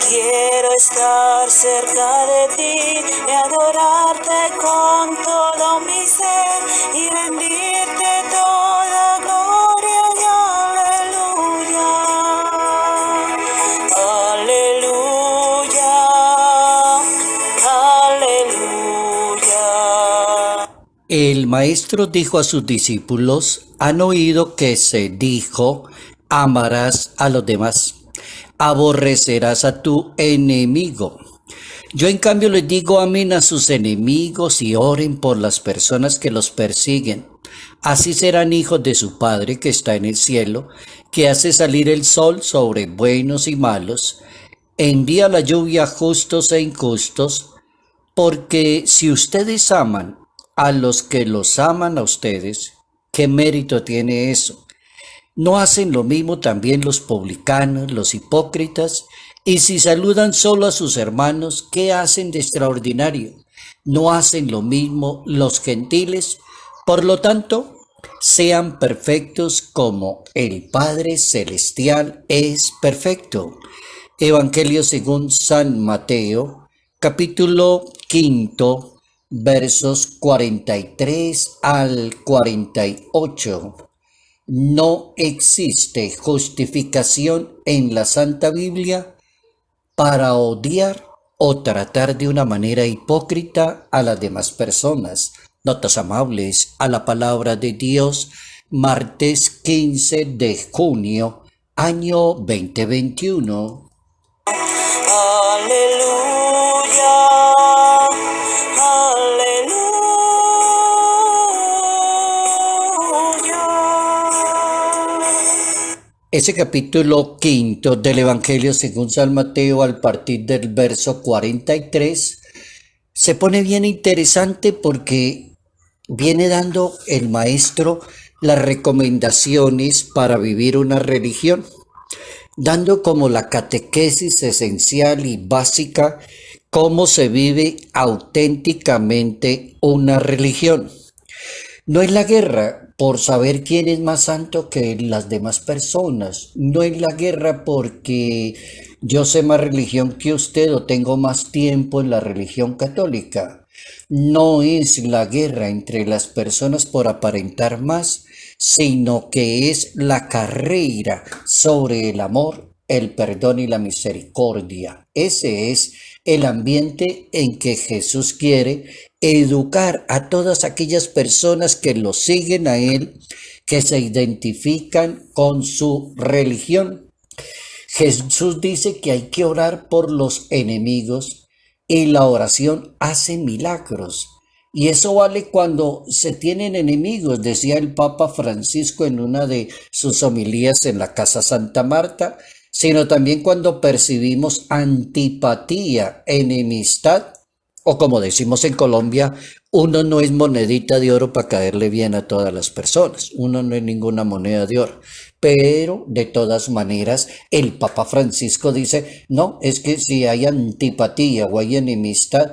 Quiero estar cerca de ti y adorarte con todo mi ser y rendirte toda gloria y aleluya. Aleluya. Aleluya. El maestro dijo a sus discípulos: han oído que se dijo, amarás a los demás, aborrecerás a tu enemigo. Yo en cambio les digo, amen a sus enemigos y oren por las personas que los persiguen. Así serán hijos de su Padre que está en el cielo, que hace salir el sol sobre buenos y malos, envía la lluvia a justos e injustos, porque si ustedes aman a los que los aman a ustedes, ¿qué mérito tiene eso? ¿No hacen lo mismo también los publicanos, los hipócritas? Y si saludan solo a sus hermanos, ¿qué hacen de extraordinario? ¿No hacen lo mismo los gentiles? Por lo tanto, sean perfectos como el Padre Celestial es perfecto. Evangelio según San Mateo, capítulo 5, versos 43 al 48. No existe justificación en la Santa Biblia para odiar o tratar de una manera hipócrita a las demás personas. Notas amables a la palabra de Dios, martes 15 de junio, año 2021. Aleluya. Ese capítulo 5 del Evangelio según San Mateo, al partir del verso 43, se pone bien interesante porque viene dando el maestro las recomendaciones para vivir una religión, dando como la catequesis esencial y básica cómo se vive auténticamente una religión. No es la guerra por saber quién es más santo que las demás personas. No es la guerra porque yo sé más religión que usted o tengo más tiempo en la religión católica. No es la guerra entre las personas por aparentar más, sino que es la carrera sobre el amor, el perdón y la misericordia. Ese es el ambiente en que Jesús quiere educar a todas aquellas personas que lo siguen a Él, que se identifican con su religión. Jesús dice que hay que orar por los enemigos y la oración hace milagros. Y eso vale cuando se tienen enemigos, decía el Papa Francisco en una de sus homilías en la Casa Santa Marta, sino también cuando percibimos antipatía, enemistad, o como decimos en Colombia, uno no es monedita de oro para caerle bien a todas las personas, uno no es ninguna moneda de oro, pero de todas maneras el Papa Francisco dice, no, es que si hay antipatía o hay enemistad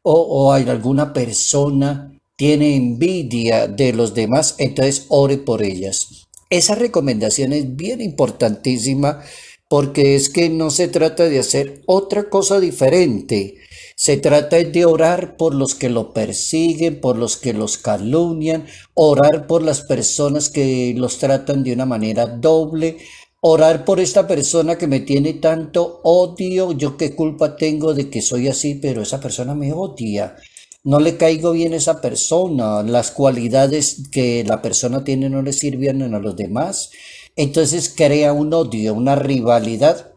o hay alguna persona tiene envidia de los demás, entonces ore por ellas. Esa recomendación es bien importantísima porque es que no se trata de hacer otra cosa diferente. Se trata de orar por los que lo persiguen, por los que los calumnian, orar por las personas que los tratan de una manera doble, orar por esta persona que me tiene tanto odio, yo qué culpa tengo de que soy así, pero esa persona me odia. No le caigo bien a esa persona, las cualidades que la persona tiene no le sirven a los demás. Entonces crea un odio, una rivalidad.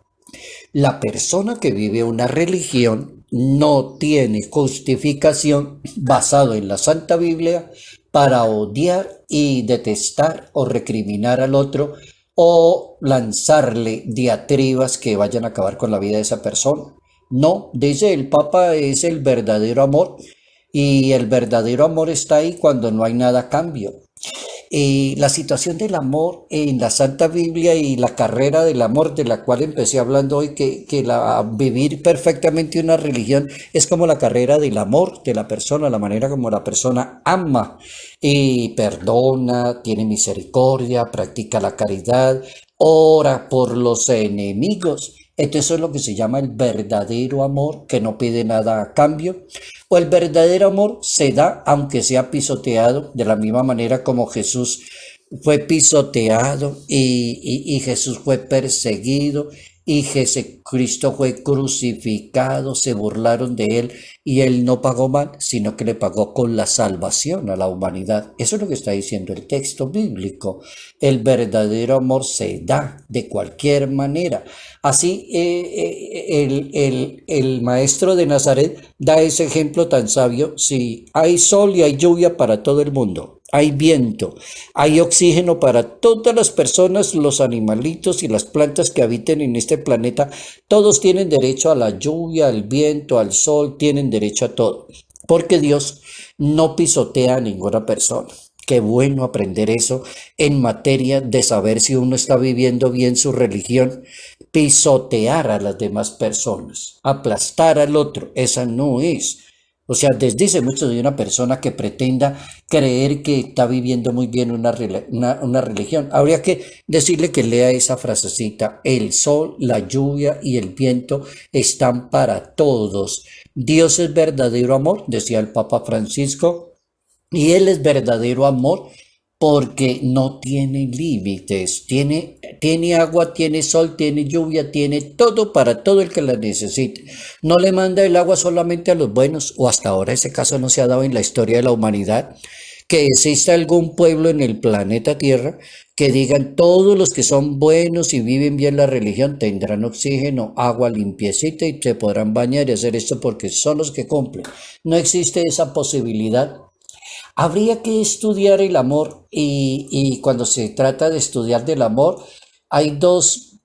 La persona que vive una religión no tiene justificación basado en la Santa Biblia para odiar y detestar o recriminar al otro o lanzarle diatribas que vayan a acabar con la vida de esa persona. No, dice el Papa, es el verdadero amor y el verdadero amor está ahí cuando no hay nada a cambio. La situación del amor en la Santa Biblia y la carrera del amor de la cual empecé hablando hoy, que vivir perfectamente una religión es como la carrera del amor de la persona, la manera como la persona ama y perdona, tiene misericordia, practica la caridad, ora por los enemigos. Entonces eso es lo que se llama el verdadero amor, que no pide nada a cambio. O el verdadero amor se da aunque sea pisoteado, de la misma manera como Jesús fue pisoteado y Jesús fue perseguido y Jesucristo fue crucificado, se burlaron de él y él no pagó mal, sino que le pagó con la salvación a la humanidad. Eso es lo que está diciendo el texto bíblico. El verdadero amor se da de cualquier manera. Así el maestro de Nazaret da ese ejemplo tan sabio. Si hay sol y hay lluvia para todo el mundo, hay viento, hay oxígeno para todas las personas, los animalitos y las plantas que habiten en este planeta. Todos tienen derecho a la lluvia, al viento, al sol, tienen derecho a todo. Porque Dios no pisotea a ninguna persona. Qué bueno aprender eso en materia de saber si uno está viviendo bien su religión. Pisotear a las demás personas, aplastar al otro, esa no es. O sea, desdice mucho de una persona que pretenda creer que está viviendo muy bien una religión. Habría que decirle que lea esa frasecita: el sol, la lluvia y el viento están para todos. Dios es verdadero amor, decía el Papa Francisco, y Él es verdadero amor porque no tiene límites, tiene agua, tiene sol, tiene lluvia, tiene todo para todo el que la necesite. No le manda el agua solamente a los buenos, o hasta ahora ese caso no se ha dado en la historia de la humanidad, que exista algún pueblo en el planeta Tierra que digan todos los que son buenos y viven bien la religión tendrán oxígeno, agua limpiecita y se podrán bañar y hacer esto porque son los que cumplen. No existe esa posibilidad. Habría que estudiar el amor y cuando se trata de estudiar del amor hay dos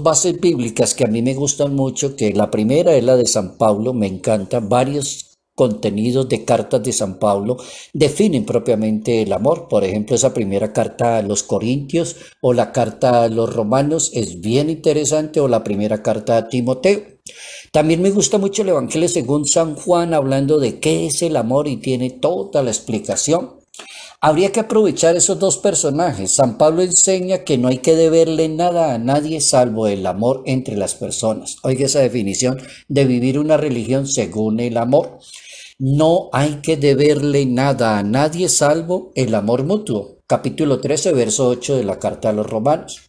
bases bíblicas que a mí me gustan mucho, que la primera es la de San Pablo, me encanta, varios contenidos de cartas de San Pablo definen propiamente el amor. Por ejemplo, esa primera carta a los Corintios o la carta a los Romanos es bien interesante, o la primera carta a Timoteo. También me gusta mucho el Evangelio según San Juan, hablando de qué es el amor y tiene toda la explicación. Habría que aprovechar esos dos personajes. San Pablo enseña que no hay que deberle nada a nadie salvo el amor entre las personas. Oiga esa definición de vivir una religión según el amor. No hay que deberle nada a nadie salvo el amor mutuo. Capítulo 13, verso 8 de la carta a los Romanos.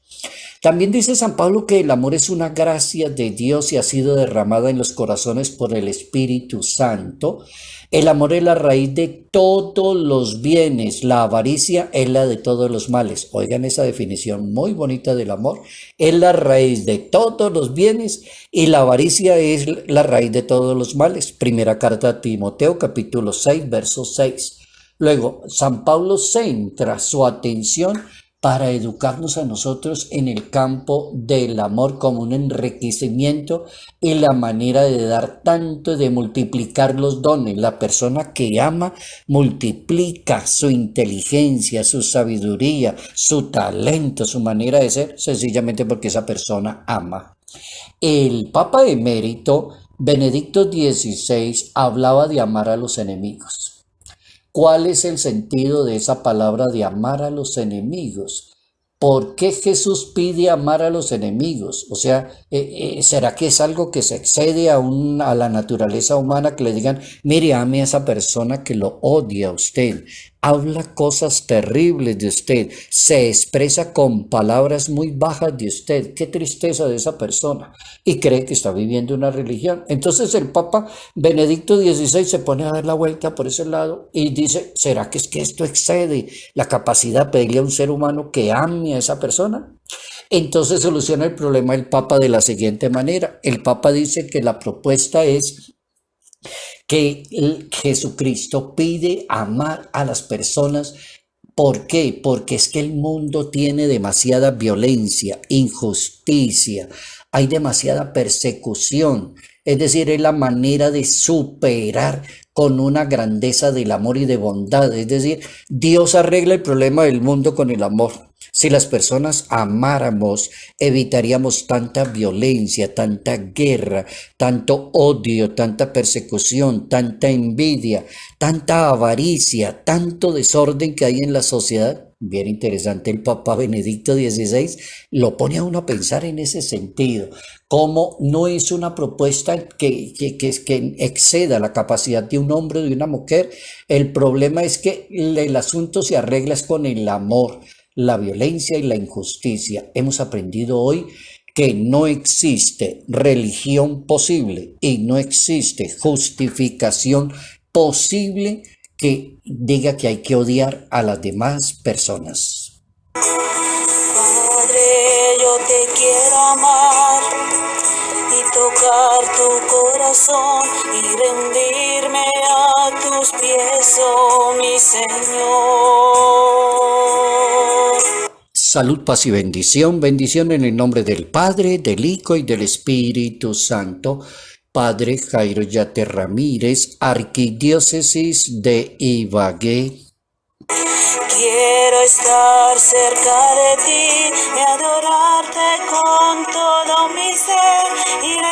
También dice San Pablo que el amor es una gracia de Dios y ha sido derramada en los corazones por el Espíritu Santo. El amor es la raíz de todos los bienes, la avaricia es la de todos los males. Oigan esa definición muy bonita del amor. Es la raíz de todos los bienes y la avaricia es la raíz de todos los males. Primera carta a Timoteo, capítulo 6, verso 6. Luego, San Pablo centra su atención para educarnos a nosotros en el campo del amor como un enriquecimiento y la manera de dar tanto, de multiplicar los dones. La persona que ama multiplica su inteligencia, su sabiduría, su talento, su manera de ser, sencillamente porque esa persona ama. El Papa emérito Benedicto XVI hablaba de amar a los enemigos. ¿Cuál es el sentido de esa palabra de amar a los enemigos? ¿Por qué Jesús pide amar a los enemigos? O sea, ¿será que es algo que se excede a la naturaleza humana, que le digan, mire, ame a esa persona que lo odia a usted, habla cosas terribles de usted, se expresa con palabras muy bajas de usted? Qué tristeza de esa persona. Y cree que está viviendo una religión. Entonces el Papa Benedicto XVI se pone a dar la vuelta por ese lado y dice, ¿será que es que esto excede la capacidad de pedirle a un ser humano que ame a esa persona? Entonces soluciona el problema el Papa de la siguiente manera. El Papa dice que la propuesta es que Jesucristo pide amar a las personas. ¿Por qué? Porque es que el mundo tiene demasiada violencia, injusticia, hay demasiada persecución. Es decir, es la manera de superar con una grandeza del amor y de bondad. Es decir, Dios arregla el problema del mundo con el amor. Si las personas amáramos, evitaríamos tanta violencia, tanta guerra, tanto odio, tanta persecución, tanta envidia, tanta avaricia, tanto desorden que hay en la sociedad. Bien interesante, el Papa Benedicto XVI lo pone a uno a pensar en ese sentido, como no es una propuesta que exceda la capacidad de un hombre o de una mujer, el problema es que el asunto se arregla es con el amor, la violencia y la injusticia. Hemos aprendido hoy que no existe religión posible y no existe justificación posible que diga que hay que odiar a las demás personas. Padre, yo te quiero amar y tocar tu corazón y rendirme a tus pies, oh mi Señor. Salud, paz y bendición. Bendición en el nombre del Padre, del Hijo y del Espíritu Santo. Padre Jairo Yate Ramírez, Arquidiócesis de Ibagué. Quiero estar cerca de ti y adorarte con todo mi ser y